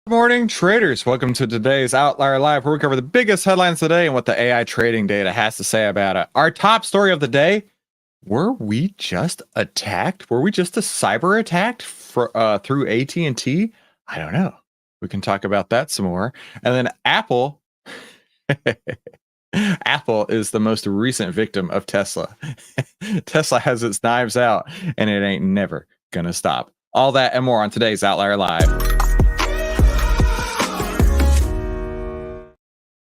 Morning traders, welcome to today's Outlier Live, where we cover the biggest headlines today and what the AI trading data has to say about it. Our top story of the day: were we just attacked? Were we just a cyber attacked through AT&T? I don't know. We can talk about that some more. And then Apple Apple is the most recent victim of Tesla. Tesla has its knives out and it ain't never gonna stop. All that and more on today's Outlier Live.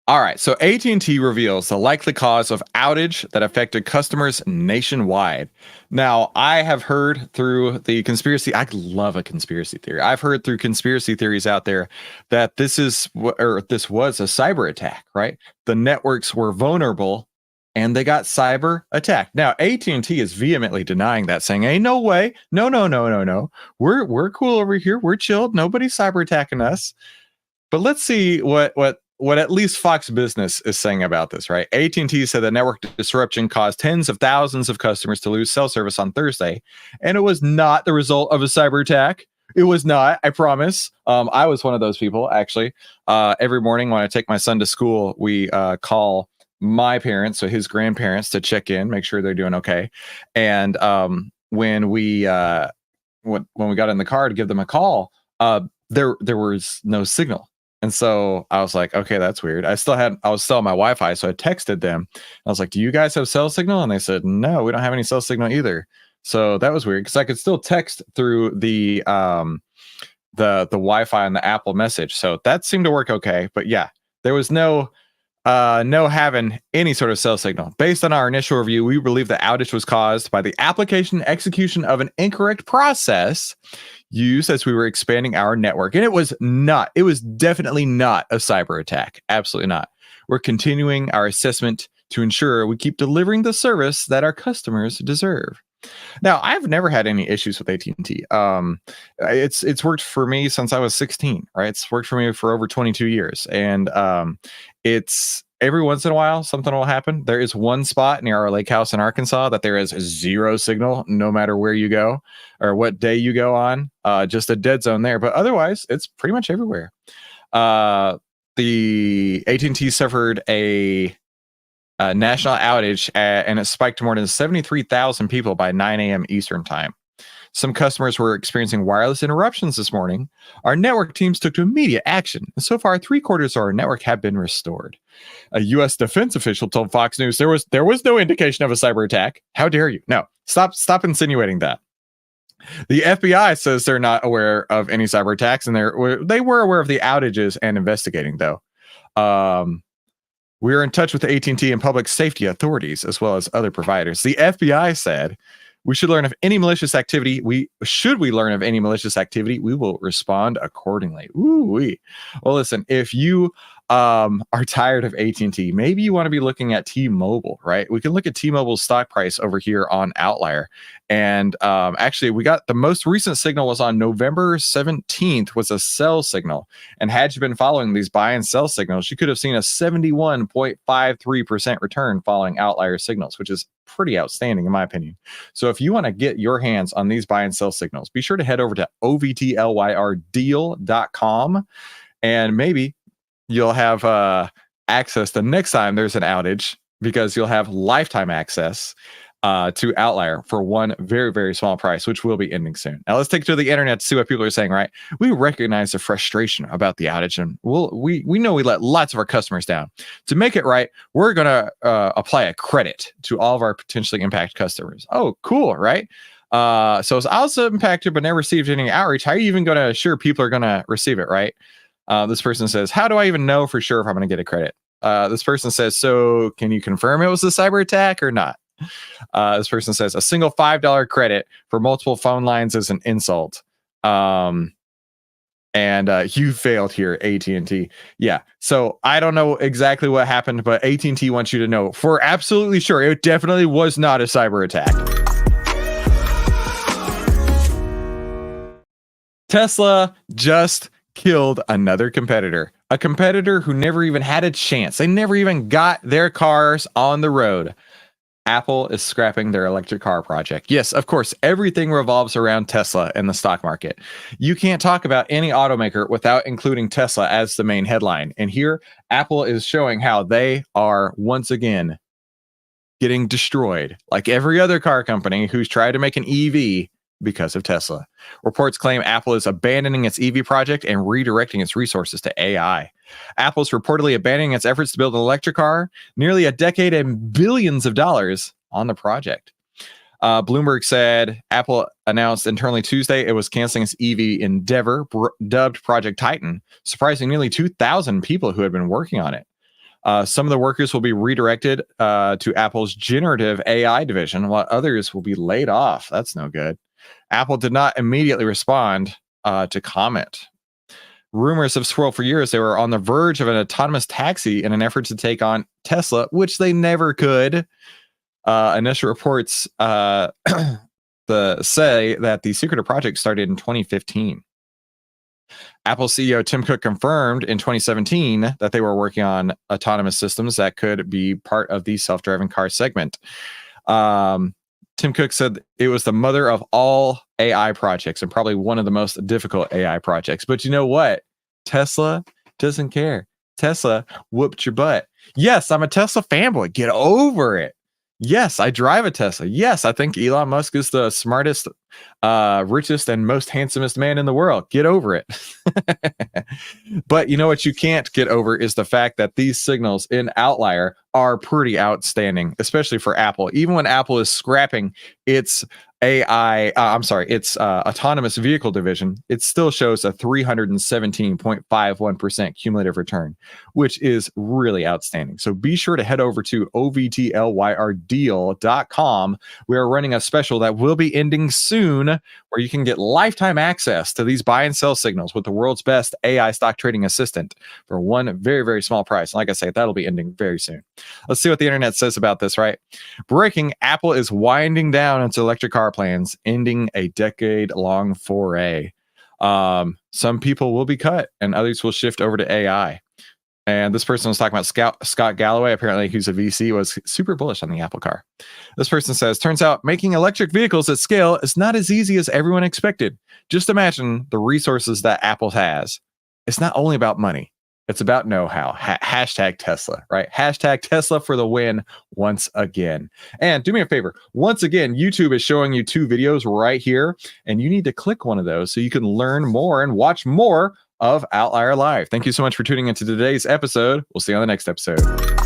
All right, so AT&T reveals the likely cause of outage that affected customers nationwide. Now, I have heard through the conspiracy, I love a conspiracy theory. I've heard through conspiracy theories out there that this was a cyber attack, right? The networks were vulnerable and they got cyber attacked. Now, AT&T is vehemently denying that, saying, "Hey, no way. No. We're cool over here. We're chilled. Nobody's cyber attacking us." But let's see what at least Fox Business is saying about this, right? AT&T said the network disruption caused tens of thousands of customers to lose cell service on Thursday, and it was not the result of a cyber attack. It was not, I promise. I was one of those people, actually. Every morning when I take my son to school, we call my parents, so his grandparents, to check in, make sure they're doing okay. And when we got in the car to give them a call, there was no signal. And so I was like, okay, that's weird. I was still on my Wi-Fi, so I texted them. I was like, "Do you guys have cell signal?" And they said, "No, we don't have any cell signal either." So that was weird because I could still text through the Wi-Fi and the Apple message. So that seemed to work okay. But yeah, there was no having any sort of cell signal. Based on our initial review, we believe the outage was caused by the application execution of an incorrect process used as we were expanding our network. And it was definitely not a cyber attack. Absolutely not. We're continuing our assessment to ensure we keep delivering the service that our customers deserve. Now, I've never had any issues with AT&T. It's worked for me since I was 16, right? It's worked for me for over 22 years. And it's every once in a while, something will happen. There is one spot near our lake house in Arkansas that there is zero signal, no matter where you go or what day you go on, just a dead zone there. But otherwise, it's pretty much everywhere. The AT&T suffered a national outage and it spiked to more than 73,000 people by 9 a.m. Eastern time. Some customers were experiencing wireless interruptions this morning. Our network teams took immediate action. And so far, 3/4 of our network have been restored. A U.S. defense official told Fox News there was no indication of a cyber attack. How dare you? No, stop insinuating that. The FBI says they're not aware of any cyber attacks, and they were aware of the outages and investigating, though. We are in touch with the AT&T and public safety authorities, as well as other providers. The FBI said we should learn of any malicious activity. We will respond accordingly. Ooh-wee. Well, listen, if you are tired of AT&T, maybe you want to be looking at T-Mobile, right? We can look at T-Mobile's stock price over here on Outlier. And actually, we got the most recent signal was on November 17th, was a sell signal. And had you been following these buy and sell signals, you could have seen a 71.53% return following Outlier signals, which is pretty outstanding in my opinion. So if you want to get your hands on these buy and sell signals, be sure to head over to OVTLYRdeal.com and maybe you'll have access the next time there's an outage, because you'll have lifetime access to Outlier for one very, very small price, which will be ending soon. Now let's take it to the internet to see what people are saying, right? We recognize the frustration about the outage, and we know we let lots of our customers down. To make it right, we're going to apply a credit to all of our potentially impacted customers. Oh, cool, right? So it's also impacted but never received any outreach. How are you even going to assure people are going to receive it, right? This person says, how do I even know for sure if I'm going to get a credit? This person says, so can you confirm it was a cyber attack or not? This person says, a single $5 credit for multiple phone lines is an insult. And you failed here, AT&T. Yeah, so I don't know exactly what happened, but AT&T wants you to know for absolutely sure it definitely was not a cyber attack. Tesla just killed another competitor, a competitor who never even had a chance. They never even got their cars on the road. Apple is scrapping their electric car project. Yes, of course, everything revolves around Tesla and the stock market. You can't talk about any automaker without including Tesla as the main headline. And here, Apple is showing how they are once again getting destroyed, like every other car company who's tried to make an EV because of Tesla. Reports claim Apple is abandoning its EV project and redirecting its resources to AI. Apple's reportedly abandoning its efforts to build an electric car, nearly a decade and billions of dollars on the project. Bloomberg said Apple announced internally Tuesday it was canceling its EV endeavor, dubbed Project Titan, surprising nearly 2,000 people who had been working on it. Some of the workers will be redirected to Apple's generative AI division, while others will be laid off. That's no good. Apple did not immediately respond to comment. Rumors have swirled for years they were on the verge of an autonomous taxi in an effort to take on Tesla, which they never could. Initial reports say that the secretive project started in 2015. Apple CEO Tim Cook confirmed in 2017 that they were working on autonomous systems that could be part of the self-driving car segment. Tim Cook said it was the mother of all AI projects and probably one of the most difficult AI projects. But you know what? Tesla doesn't care. Tesla whooped your butt. Yes, I'm a Tesla fanboy. Get over it. Yes, I drive a Tesla. Yes, I think Elon Musk is the smartest, richest, and most handsomest man in the world. Get over it. But you know what you can't get over is the fact that these signals in OVTLYR are pretty outstanding, especially for Apple. Even when Apple is scrapping its its autonomous vehicle division, it still shows a 317.51% cumulative return, which is really outstanding. So be sure to head over to OVTLYRdeal.com. We are running a special that will be ending soon, where you can get lifetime access to these buy and sell signals with the world's best AI stock trading assistant for one very, very small price. And like I say, that'll be ending very soon. Let's see what the internet says about this, right? Breaking: Apple is winding down its electric car plans, ending a decade-long foray. Some people will be cut and others will shift over to AI. And this person was talking about Scott Galloway. Apparently, who's a VC, was super bullish on the Apple car. This person says, turns out making electric vehicles at scale is not as easy as everyone expected. Just imagine the resources that Apple has. It's not only about money. It's about know-how. Hashtag Tesla, right? Hashtag Tesla for the win once again. And do me a favor. Once again, YouTube is showing you 2 videos right here, and you need to click one of those so you can learn more and watch more of OVTLYR Live. Thank you so much for tuning into today's episode. We'll see you on the next episode.